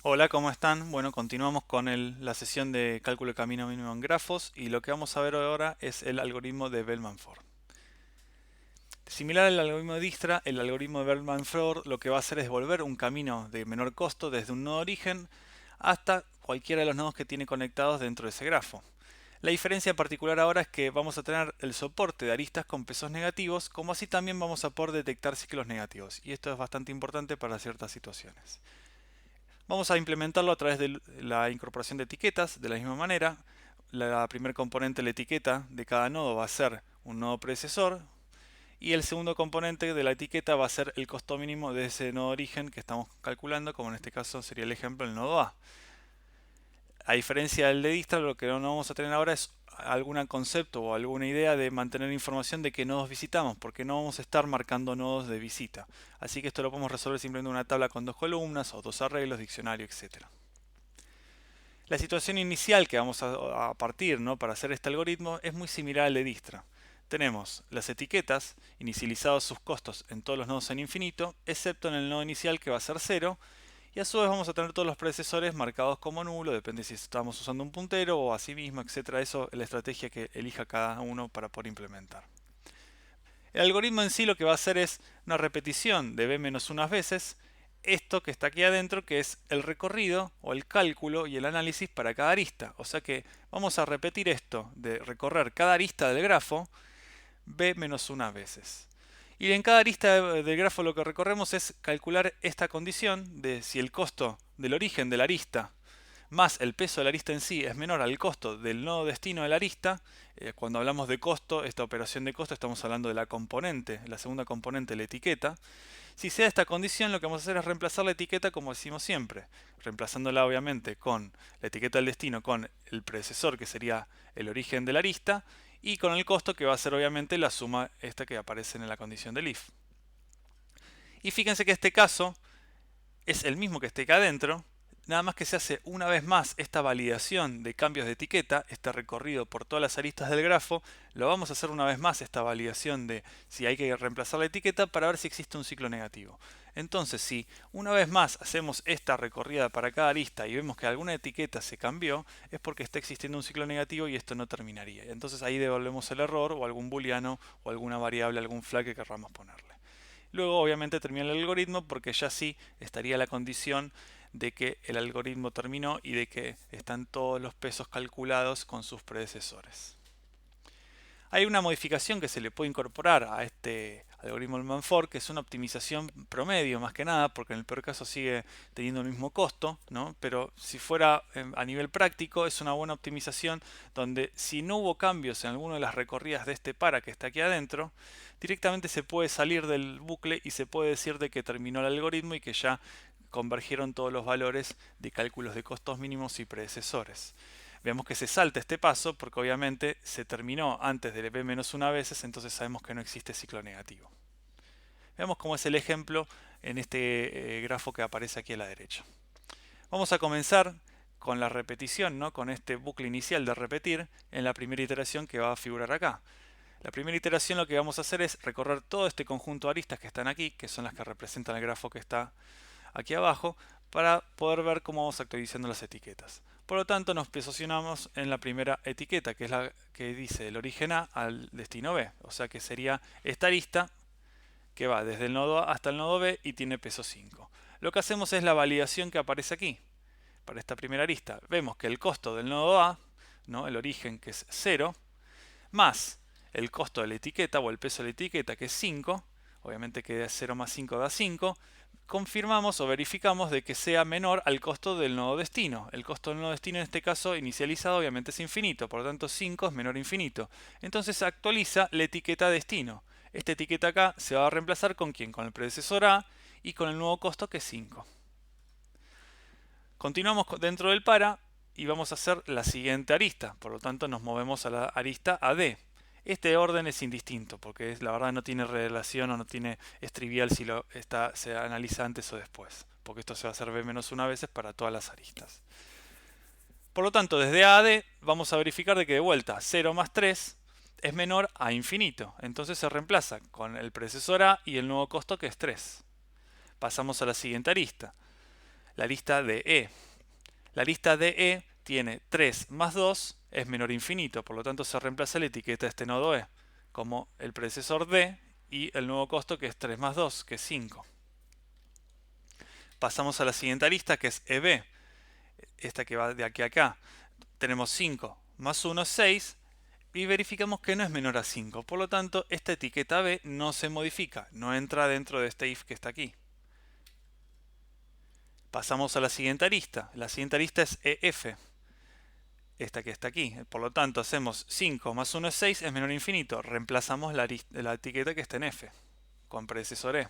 Hola, ¿cómo están? Bueno, continuamos con la sesión de cálculo de camino mínimo en grafos y lo que vamos a ver ahora es el algoritmo de Bellman-Ford. Similar al algoritmo de Dijkstra, el algoritmo de Bellman-Ford lo que va a hacer es volver un camino de menor costo desde un nodo origen hasta cualquiera de los nodos que tiene conectados dentro de ese grafo. La diferencia particular ahora es que vamos a tener el soporte de aristas con pesos negativos, como así también vamos a poder detectar ciclos negativos, y esto es bastante importante para ciertas situaciones. Vamos a implementarlo a través de la incorporación de etiquetas. De la misma manera, la primer componente de la etiqueta de cada nodo va a ser un nodo predecesor y el segundo componente de la etiqueta va a ser el costo mínimo de ese nodo origen que estamos calculando, como en este caso sería el ejemplo el nodo A. A diferencia del de Dijkstra, lo que no vamos a tener ahora es algún concepto o alguna idea de mantener información de qué nodos visitamos, porque no vamos a estar marcando nodos de visita. Así que esto lo podemos resolver simplemente en una tabla con dos columnas o dos arreglos, diccionario, etcétera. La situación inicial que vamos a partir, ¿no?, para hacer este algoritmo es muy similar al de Dijkstra. Tenemos las etiquetas, inicializados sus costos en todos los nodos en infinito, excepto en el nodo inicial que va a ser cero, y a su vez vamos a tener todos los predecesores marcados como nulo, depende si estamos usando un puntero o así mismo, etcétera. Eso es la estrategia que elija cada uno para poder implementar. El algoritmo en sí lo que va a hacer es una repetición de b menos unas veces esto que está aquí adentro, que es el recorrido o el cálculo y el análisis para cada arista. O sea que vamos a repetir esto de recorrer cada arista del grafo b menos unas veces. Y en cada arista del grafo lo que recorremos es calcular esta condición de si el costo del origen de la arista más el peso de la arista en sí es menor al costo del nodo destino de la arista. Cuando hablamos de costo, esta operación de costo, estamos hablando de la componente, la segunda componente, la etiqueta. Si se da esta condición, lo que vamos a hacer es reemplazar la etiqueta como decimos siempre, reemplazándola obviamente con la etiqueta del destino, con el predecesor que sería el origen de la arista, y con el costo que va a ser obviamente la suma esta que aparece en la condición del if. Y fíjense que este caso es el mismo que esté acá adentro, nada más que se hace una vez más esta validación de cambios de etiqueta, este recorrido por todas las aristas del grafo, lo vamos a hacer una vez más esta validación de si hay que reemplazar la etiqueta para ver si existe un ciclo negativo. Entonces, si una vez más hacemos esta recorrida para cada arista y vemos que alguna etiqueta se cambió, es porque está existiendo un ciclo negativo y esto no terminaría. Entonces ahí devolvemos el error o algún booleano o alguna variable, algún flag que querramos ponerle. Luego obviamente termina el algoritmo porque ya sí estaría la condición de que el algoritmo terminó y de que están todos los pesos calculados con sus predecesores. Hay una modificación que se le puede incorporar a este algoritmo de Manford, que es una optimización promedio más que nada, porque en el peor caso sigue teniendo el mismo costo, ¿no? Pero si fuera a nivel práctico es una buena optimización donde si no hubo cambios en alguna de las recorridas de este para que está aquí adentro, directamente se puede salir del bucle y se puede decir de que terminó el algoritmo y que ya convergieron todos los valores de cálculos de costos mínimos y predecesores. Vemos que se salta este paso porque obviamente se terminó antes del b menos una veces, entonces sabemos que no existe ciclo negativo. Veamos cómo es el ejemplo en este grafo que aparece aquí a la derecha. Vamos a comenzar con la repetición, ¿no?, con este bucle inicial de repetir en la primera iteración que va a figurar acá. La primera iteración lo que vamos a hacer es recorrer todo este conjunto de aristas que están aquí, que son las que representan el grafo que está aquí abajo, para poder ver cómo vamos actualizando las etiquetas. Por lo tanto, nos posicionamos en la primera etiqueta, que es la que dice el origen A al destino B. O sea que sería esta arista que va desde el nodo A hasta el nodo B y tiene peso 5. Lo que hacemos es la validación que aparece aquí. Para esta primera arista, vemos que el costo del nodo A, ¿no?, el origen que es 0, más el costo de la etiqueta o el peso de la etiqueta que es 5, obviamente que 0 más 5 da 5, confirmamos o verificamos de que sea menor al costo del nodo destino. El costo del nodo destino en este caso inicializado obviamente es infinito, por lo tanto 5 es menor a infinito. Entonces actualiza la etiqueta destino. Esta etiqueta acá se va a reemplazar con ¿quién? Con el predecesor A y con el nuevo costo que es 5. Continuamos dentro del para y vamos a hacer la siguiente arista, por lo tanto nos movemos a la arista AD. Este orden es indistinto porque la verdad no tiene relación o no tiene, es trivial si se analiza antes o después, porque esto se va a hacer b menos una veces para todas las aristas. Por lo tanto, desde A a D vamos a verificar de que de vuelta 0 más 3 es menor a infinito, entonces se reemplaza con el predecesor A y el nuevo costo que es 3. Pasamos a la siguiente arista. la lista de E. La lista de E tiene 3 más 2 es menor a infinito, por lo tanto se reemplaza la etiqueta de este nodo E, como el predecesor D y el nuevo costo que es 3 más 2, que es 5. Pasamos a la siguiente arista que es EB, esta que va de aquí a acá. Tenemos 5 más 1 es 6 y verificamos que no es menor a 5. Por lo tanto, esta etiqueta B no se modifica, no entra dentro de este if que está aquí. Pasamos a la siguiente arista. La siguiente arista es EF, esta que está aquí. Por lo tanto, hacemos 5 más 1 es 6, es menor a infinito. Reemplazamos la etiqueta que está en F, con predecesor E.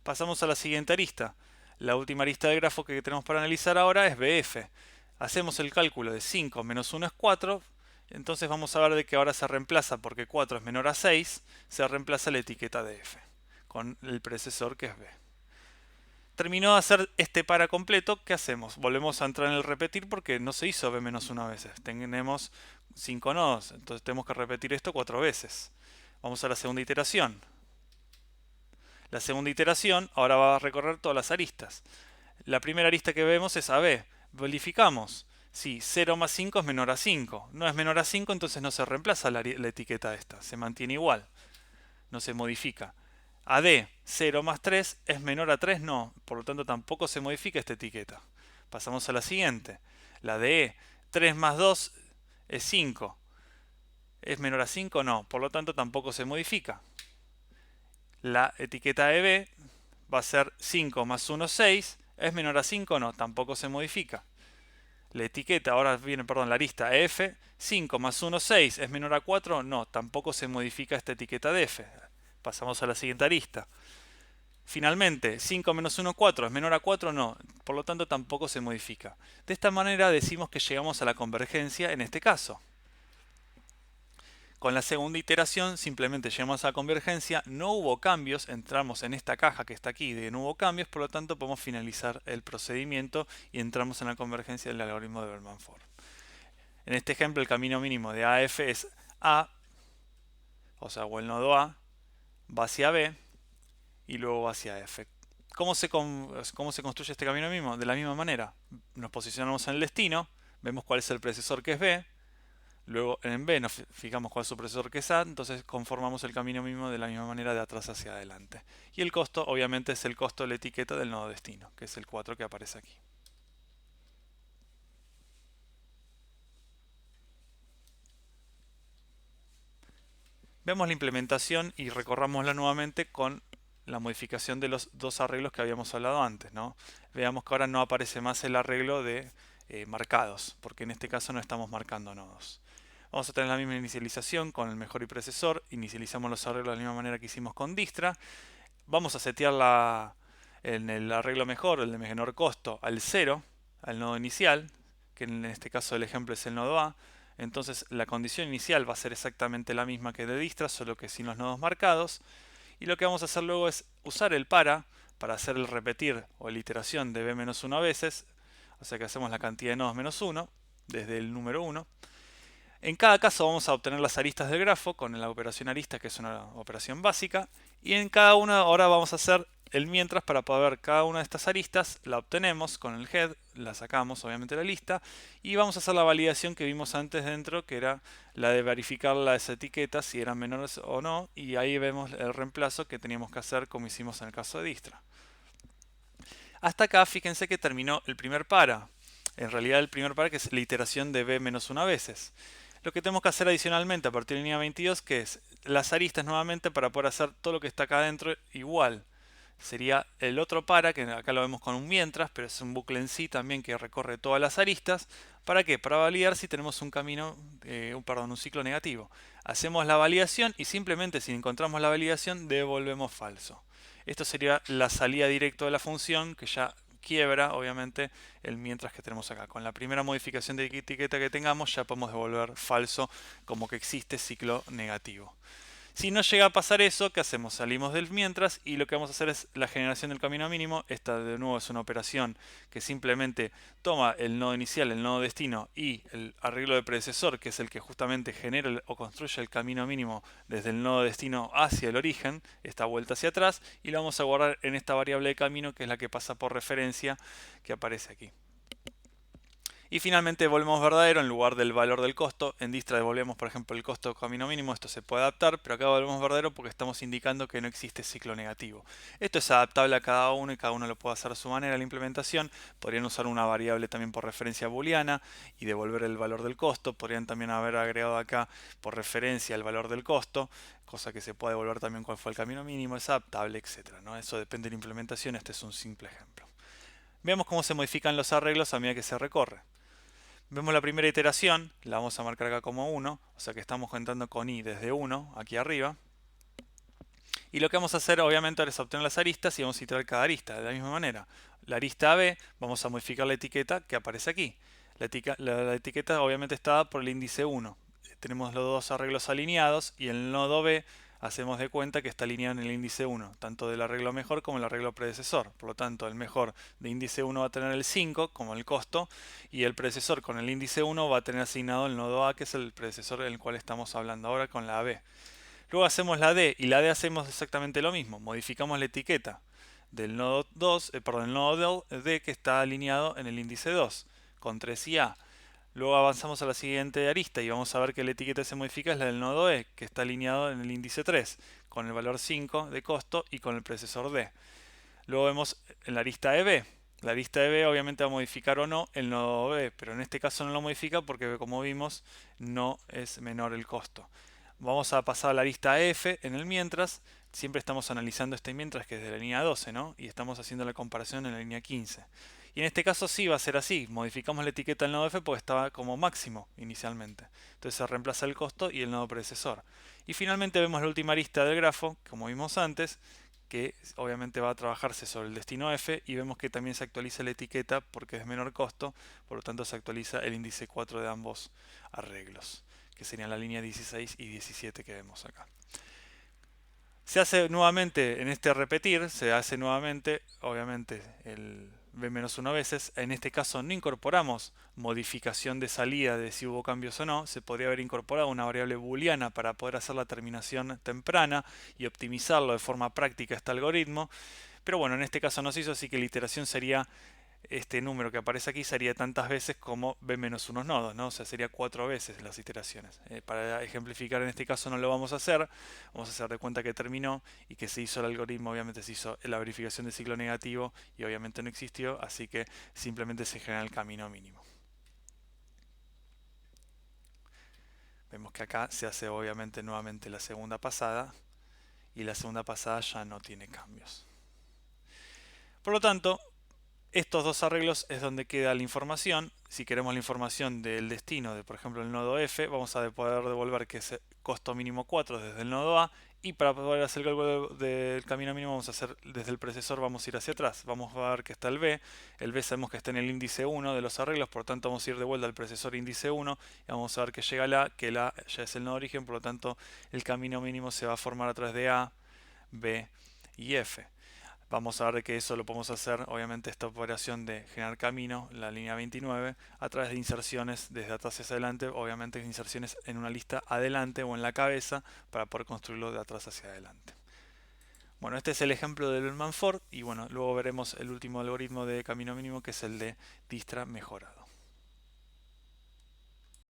Pasamos a la siguiente arista. La última arista del grafo que tenemos para analizar ahora es BF. Hacemos el cálculo de 5 menos 1 es 4. Entonces vamos a ver de que ahora se reemplaza, porque 4 es menor a 6, se reemplaza la etiqueta de F, con el predecesor que es B. Terminó de hacer este para completo, ¿qué hacemos? Volvemos a entrar en el repetir porque no se hizo B menos 1 veces. Tenemos 5 nodos, entonces tenemos que repetir esto 4 veces. Vamos a la segunda iteración. La segunda iteración ahora va a recorrer todas las aristas. La primera arista que vemos es AB. Verificamos. Si 0 más 5 es menor a 5. No es menor a 5, entonces no se reemplaza la etiqueta esta. Se mantiene igual. No se modifica. AD, 0 más 3 es menor a 3, no. Por lo tanto, tampoco se modifica esta etiqueta. Pasamos a la siguiente. La DE, 3 más 2 es 5. ¿Es menor a 5? No. Por lo tanto, tampoco se modifica. La etiqueta EB va a ser 5 más 1 es 6. ¿Es menor a 5? No. Tampoco se modifica. La etiqueta, ahora viene, perdón, la arista F, 5 más 1 es 6. ¿Es menor a 4? No. Tampoco se modifica esta etiqueta de F. Pasamos a la siguiente arista. Finalmente, 5 menos 1 es 4, ¿es menor a 4? No, por lo tanto tampoco se modifica. De esta manera decimos que llegamos a la convergencia en este caso. Con la segunda iteración simplemente llegamos a la convergencia, no hubo cambios, entramos en esta caja que está aquí de no hubo cambios, por lo tanto podemos finalizar el procedimiento y entramos en la convergencia del algoritmo de Bellman-Ford. En este ejemplo el camino mínimo de AF es A, o el nodo A, va hacia B, y luego hacia F. ¿Cómo se construye este camino mismo? De la misma manera. Nos posicionamos en el destino, vemos cuál es el predecesor que es B, luego en B nos fijamos cuál es su predecesor que es A, entonces conformamos el camino mismo de la misma manera de atrás hacia adelante. Y el costo obviamente es el costo de la etiqueta del nodo destino, que es el 4 que aparece aquí. Vemos la implementación y recorrámosla nuevamente con la modificación de los dos arreglos que habíamos hablado antes, ¿no? Veamos que ahora no aparece más el arreglo de marcados, porque en este caso no estamos marcando nodos. Vamos a tener la misma inicialización con el mejor y predecesor. Inicializamos los arreglos de la misma manera que hicimos con Dijkstra. Vamos a setear en el arreglo mejor, el de menor costo, al 0, al nodo inicial, que en este caso el ejemplo es el nodo A. Entonces la condición inicial va a ser exactamente la misma que de Dijkstra, solo que sin los nodos marcados. Y lo que vamos a hacer luego es usar el para hacer el repetir o la iteración de b-1 veces. O sea que hacemos la cantidad de nodos menos 1 desde el número 1. En cada caso vamos a obtener las aristas del grafo con la operación arista, que es una operación básica. Y en cada una ahora vamos a hacer el mientras para poder ver cada una de estas aristas. La obtenemos con el head, la sacamos obviamente de la lista. Y vamos a hacer la validación que vimos antes dentro, que era la de verificar las etiquetas si eran menores o no. Y ahí vemos el reemplazo que teníamos que hacer como hicimos en el caso de Dijkstra. Hasta acá fíjense que terminó el primer para. En realidad el primer para que es la iteración de b-1 veces. Lo que tenemos que hacer adicionalmente a partir de línea 22, que es las aristas nuevamente para poder hacer todo lo que está acá adentro igual. Sería el otro para, que acá lo vemos con un mientras, pero es un bucle en sí también que recorre todas las aristas. ¿Para qué? Para validar si tenemos un camino, un ciclo negativo. Hacemos la validación y simplemente si encontramos la validación devolvemos falso. Esto sería la salida directa de la función que ya quiebra obviamente el mientras que tenemos acá. Con la primera modificación de etiqueta que tengamos ya podemos devolver falso como que existe ciclo negativo. Si no llega a pasar eso, ¿qué hacemos? Salimos del mientras y lo que vamos a hacer es la generación del camino mínimo. Esta de nuevo es una operación que simplemente toma el nodo inicial, el nodo destino y el arreglo de predecesor, que es el que justamente genera o construye el camino mínimo desde el nodo destino hacia el origen, esta vuelta hacia atrás, y lo vamos a guardar en esta variable de camino que es la que pasa por referencia que aparece aquí. Y finalmente devolvemos verdadero en lugar del valor del costo. En Distra devolvemos, por ejemplo, el costo de camino mínimo. Esto se puede adaptar, pero acá devolvemos verdadero porque estamos indicando que no existe ciclo negativo. Esto es adaptable a cada uno y cada uno lo puede hacer a su manera. La implementación podrían usar una variable también por referencia booleana y devolver el valor del costo. Podrían también haber agregado acá por referencia el valor del costo, cosa que se puede devolver también cuál fue el camino mínimo. Es adaptable, etc., ¿no? Eso depende de la implementación. Este es un simple ejemplo. Veamos cómo se modifican los arreglos a medida que se recorre. Vemos la primera iteración, la vamos a marcar acá como 1, o sea que estamos contando con i desde 1, aquí arriba. Y lo que vamos a hacer obviamente ahora es obtener las aristas y vamos a iterar cada arista de la misma manera. La arista AB, vamos a modificar la etiqueta que aparece aquí. La etiqueta obviamente está dada por el índice 1. Tenemos los dos arreglos alineados y el nodo B hacemos de cuenta que está alineado en el índice 1, tanto del arreglo mejor como el arreglo predecesor. Por lo tanto, el mejor de índice 1 va a tener el 5 como el costo y el predecesor con el índice 1 va a tener asignado el nodo A, que es el predecesor del cual estamos hablando ahora con la AB. Luego hacemos la D y la D hacemos exactamente lo mismo. Modificamos la etiqueta del nodo el nodo D que está alineado en el índice 2 con 3 y A. Luego avanzamos a la siguiente arista y vamos a ver que la etiqueta que se modifica es la del nodo E, que está alineado en el índice 3, con el valor 5 de costo y con el predecesor D. Luego vemos en la arista EB. La arista EB obviamente va a modificar o no el nodo B, pero en este caso no lo modifica porque, como vimos, no es menor el costo. Vamos a pasar a la arista F en el mientras. Siempre estamos analizando este mientras, que es de la línea 12, ¿no? Y estamos haciendo la comparación en la línea 15. Y en este caso sí va a ser así. Modificamos la etiqueta del nodo F porque estaba como máximo inicialmente. Entonces se reemplaza el costo y el nodo predecesor. Y finalmente vemos la última arista del grafo, como vimos antes, que obviamente va a trabajarse sobre el destino F, y vemos que también se actualiza la etiqueta porque es menor costo, por lo tanto se actualiza el índice 4 de ambos arreglos, que serían la línea 16 y 17 que vemos acá. Se hace nuevamente en este repetir, se hace nuevamente, obviamente, el b-1 veces. En este caso no incorporamos modificación de salida de si hubo cambios o no. Se podría haber incorporado una variable booleana para poder hacer la terminación temprana y optimizarlo de forma práctica este algoritmo. Pero bueno, en este caso no se hizo, así que la iteración sería este número que aparece aquí sería tantas veces como b-1 nodos, ¿no? O sea, sería 4 veces las iteraciones. Para ejemplificar en este caso no lo vamos a hacer de cuenta que terminó y que se hizo el algoritmo. Obviamente se hizo la verificación de ciclo negativo y obviamente no existió, así que simplemente se genera el camino mínimo. Vemos que acá se hace obviamente nuevamente la segunda pasada y la segunda pasada ya no tiene cambios. Por lo tanto, estos dos arreglos es donde queda la información. Si queremos la información del destino de, por ejemplo, el nodo F, vamos a poder devolver que es costo mínimo 4 desde el nodo A, y para poder hacer el cálculo del camino mínimo vamos a hacer desde el predecesor, vamos a ir hacia atrás. Vamos a ver que está el B sabemos que está en el índice 1 de los arreglos, por lo tanto vamos a ir de vuelta al predecesor índice 1 y vamos a ver que llega el A, que el A ya es el nodo origen, por lo tanto el camino mínimo se va a formar a través de A, B y F. Vamos a ver que eso lo podemos hacer, obviamente, esta operación de generar camino, la línea 29, a través de inserciones desde atrás hacia adelante, obviamente inserciones en una lista adelante o en la cabeza para poder construirlo de atrás hacia adelante. Bueno, este es el ejemplo del Bellman-Ford y bueno, luego veremos el último algoritmo de camino mínimo, que es el de Dijkstra mejorado.